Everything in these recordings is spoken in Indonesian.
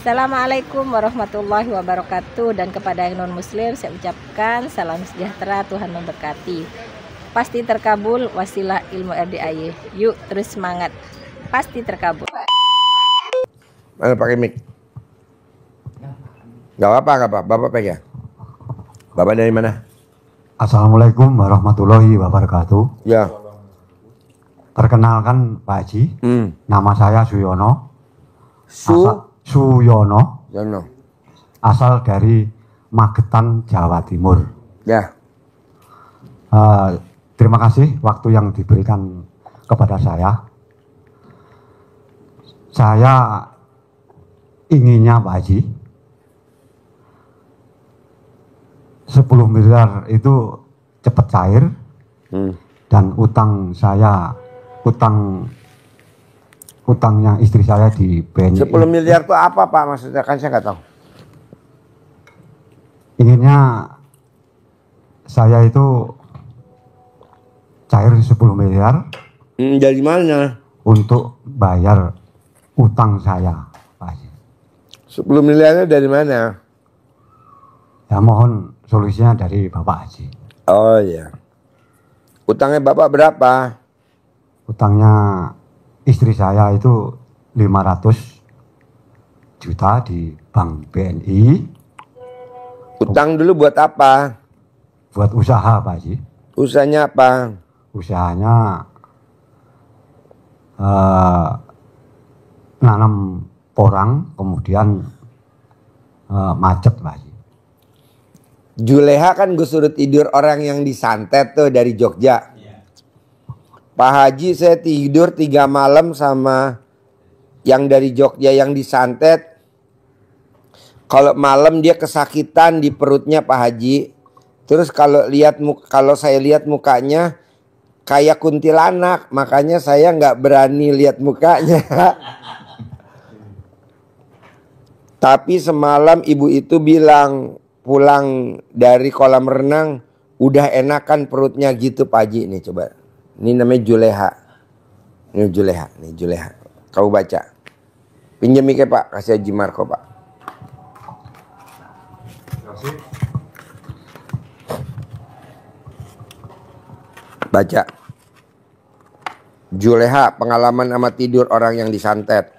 Assalamualaikum warahmatullahi wabarakatuh. Dan kepada yang non muslim saya ucapkan salam sejahtera, Tuhan memberkati. Pasti terkabul, wasilah ilmu RDAY. Yuk terus semangat, pasti terkabul. Mana pakai mic? Gak apa-apa, Bapak pegang. Bapak dari mana? Assalamualaikum warahmatullahi wabarakatuh. Ya. Perkenalkan Pak Haji, nama saya Suyono. Suyono, asal dari Magetan, Jawa Timur. Ya. Terima kasih waktu yang diberikan kepada saya. Saya inginnya Pak Haji, 10 miliar itu cepat cair, dan utang saya, utangnya istri saya di BNI. 10 miliar itu apa Pak maksudnya? Kan saya nggak tahu. Inginnya saya itu cair 10 miliar. Dari mana? Untuk bayar utang saya, Pak Haji. 10 miliarnya dari mana? Ya mohon solusinya dari Bapak Haji. Oh ya. Utangnya Bapak berapa? Utangnya istri saya itu 500 juta di Bank BNI. Utang dulu buat apa? Buat usaha Pak Haji. Usahanya apa? Usahanya nanam porang, kemudian macet Pak Haji. Juleha kan gue suruh tidur orang yang disantet tuh dari Jogja. Pak Haji saya tidur 3 malam sama yang dari Jogja yang disantet. Kalau malam dia kesakitan di perutnya Pak Haji. Terus kalau saya lihat mukanya kayak kuntilanak, makanya saya nggak berani lihat mukanya. Tapi semalam ibu itu bilang pulang dari kolam renang udah enakan perutnya gitu Pak Haji. Nih coba. Ini namanya Juleha. Ini Juleha. Kau baca. Pinjam mic Pak, kasih Haji Marco Pak. Baca. Juleha, pengalaman sama tidur orang yang disantet.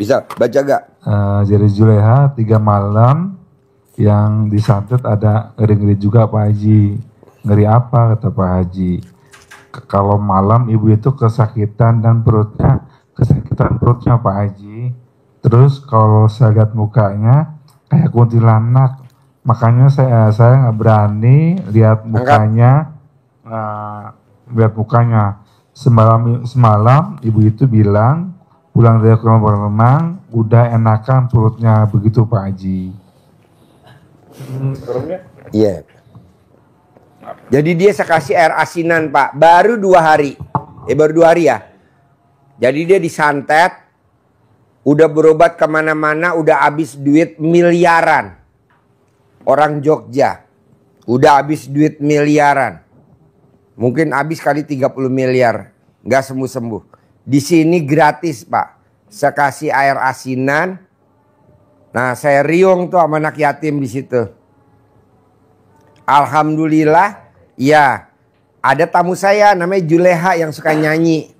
Bisa baca gak? Jadi Juleha 3 malam yang disantet ada ngeri-ngeri juga Pak Haji. Ngeri apa kata Pak Haji? Kalau malam ibu itu kesakitan perutnya Pak Haji. Terus kalau saya lihat mukanya kayak kuntilanak, makanya saya nggak berani lihat mukanya. Semalam ibu itu bilang pulang dari kolam renang udah enakan perutnya, begitu Pak Haji. Iya. Jadi dia saya kasih air asinan Pak. Baru 2 hari. Baru 2 hari ya. Jadi dia disantet. Udah berobat kemana-mana. Udah habis duit miliaran. Orang Jogja. Udah habis duit miliaran. Mungkin habis kali 30 miliar. Nggak sembuh-sembuh. Di sini gratis Pak. Saya kasih air asinan. Nah saya riung tuh sama anak yatim di situ. Alhamdulillah, ya ada tamu saya namanya Juleha yang suka nyanyi.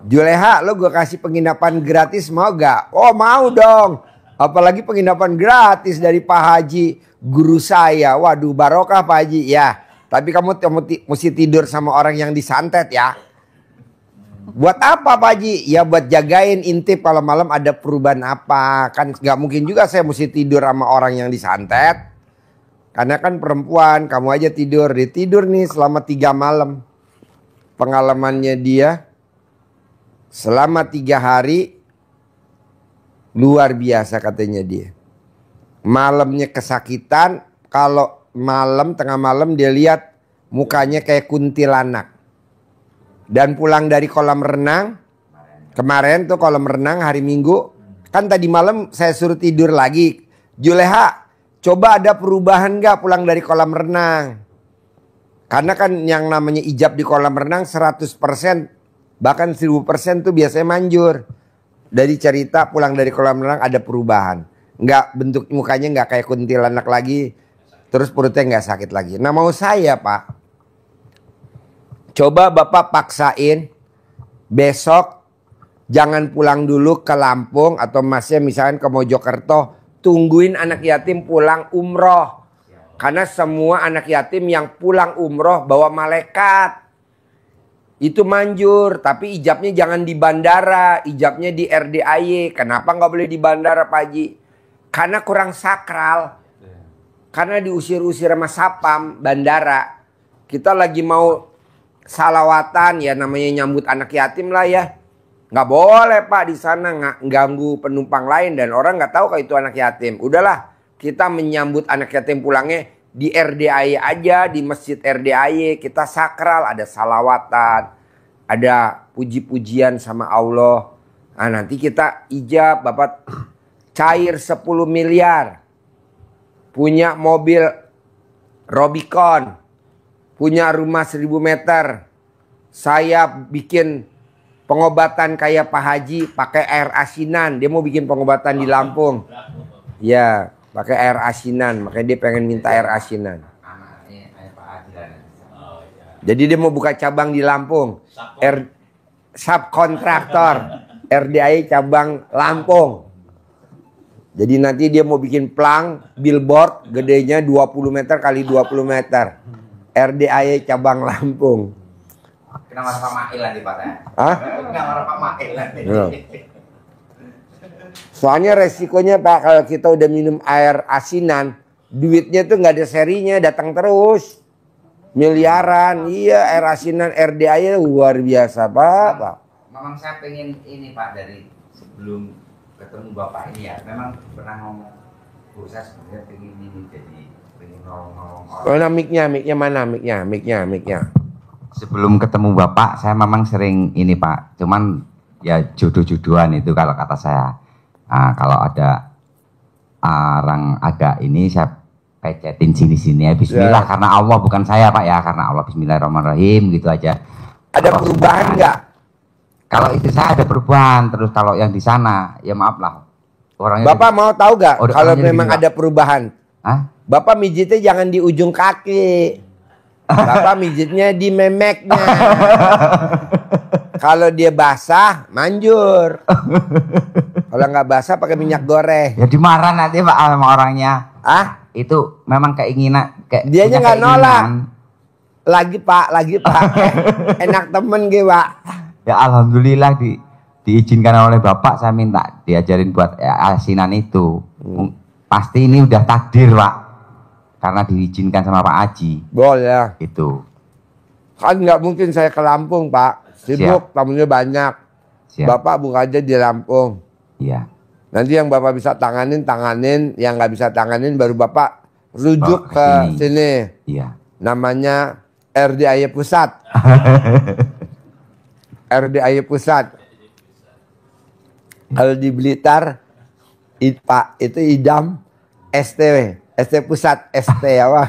Juleha, lo gue kasih penginapan gratis mau gak? Oh mau dong. Apalagi penginapan gratis dari Pak Haji, guru saya. Waduh barokah Pak Haji ya. Tapi kamu mesti tidur sama orang yang disantet ya. Buat apa Pak Haji? Ya buat jagain intip kalau malam ada perubahan apa. Kan gak mungkin juga saya mesti tidur sama orang yang disantet. Karena kan perempuan, kamu aja tidur. Dia tidur nih selama 3 malam. Pengalamannya dia selama 3 hari luar biasa katanya dia. Malamnya kesakitan. Kalau tengah malam dia lihat mukanya kayak kuntilanak. Dan pulang dari kolam renang. Kemarin tuh kolam renang hari Minggu. Kan tadi malam saya suruh tidur lagi. Juleha, coba ada perubahan gak pulang dari kolam renang? Karena kan yang namanya ijab di kolam renang 100%, bahkan 1000% tuh biasanya manjur. dari cerita pulang dari kolam renang ada perubahan. Nggak, bentuk mukanya nggak kayak kuntilanak lagi, terus perutnya nggak sakit lagi. Nah mau saya Pak, coba Bapak paksain besok jangan pulang dulu ke Lampung atau masnya misalkan ke Mojokerto, tungguin anak yatim pulang umroh. Karena semua anak yatim yang pulang umroh bawa malaikat. Itu manjur, tapi ijabnya jangan di bandara, ijabnya di RDAY. Kenapa nggak boleh di bandara Pak Haji? Karena kurang sakral. Karena diusir-usir sama sapam bandara. Kita lagi mau salawatan ya, namanya nyambut anak yatim lah ya. Nggak boleh Pak di sana ganggu penumpang lain dan orang nggak tahu kalau itu anak yatim. Udahlah, kita menyambut anak yatim pulangnya di RDAY aja, di masjid RDAY. Kita sakral, ada salawatan, ada puji-pujian sama Allah. Nah nanti kita ijab, Bapak cair 10 miliar. Punya mobil Robicon, punya rumah 1000 meter. Saya bikin pengobatan kayak Pak Haji pakai air asinan. Dia mau bikin pengobatan di Lampung. Ya, pakai air asinan. Makanya dia pengen minta air asinan. Jadi dia mau buka cabang di Lampung. Subkontraktor RDAY cabang Lampung. Jadi nanti dia mau bikin plang billboard gedenya 20 meter kali 20 meter. RDAY cabang Lampung. Kena marah Pak Mail nanti Pak. Hah? Kena marah Pak Mail nanti. Soalnya resikonya Pak, kalau kita udah minum air asinan, duitnya tuh nggak ada serinya, datang terus. Miliaran, iya air asinan RDAY luar biasa Pak. Memang saya pengen ini Pak, dari sebelum ketemu Bapak ini ya, memang pernah ngomong, saya sebenarnya pengen ini jadi pengen nolong-nolong orang. Mana mic-nya mana mic-nya. Sebelum ketemu Bapak, saya memang sering ini Pak, cuman ya jodoh-jodohan itu kalau kata saya. Nah, kalau ada orang agak ini saya pecetin sini-sini ya Bismillah, karena Allah bukan saya Pak ya, karena Allah Bismillahirrahmanirrahim gitu aja. Ada perubahan nggak? Kalau itu saya ada perubahan, terus kalau yang di sana ya maaf lah. Orangnya Bapak mau tahu nggak kalau memang gini, ada perubahan? Hah? Bapak mijitnya jangan di ujung kaki. Bapak mijitnya di memeknya. Kalau dia basah, manjur. Kalau nggak basah pakai minyak goreng. Ya dimarah nanti Pak sama orangnya. Ah? Itu memang keinginan. Dianya nggak nolak. Lagi Pak. Enak temen gue Pak. Ya alhamdulillah diizinkan oleh Bapak, saya minta diajarin buat asinan itu. Pasti ini udah takdir Pak. Karena diizinkan sama Pak Haji. Boleh. Itu. Kan nggak mungkin saya ke Lampung Pak. Sibuk, tamunya banyak. Siap. Bapak buka aja di Lampung. Iya. Nanti yang Bapak bisa tanganin, yang nggak bisa tanganin baru Bapak rujuk ke sini. Iya. Namanya RDAY Pusat. RDAY Pusat. Kalau di Blitar, Pak itu idam ST Pusat, ST apa?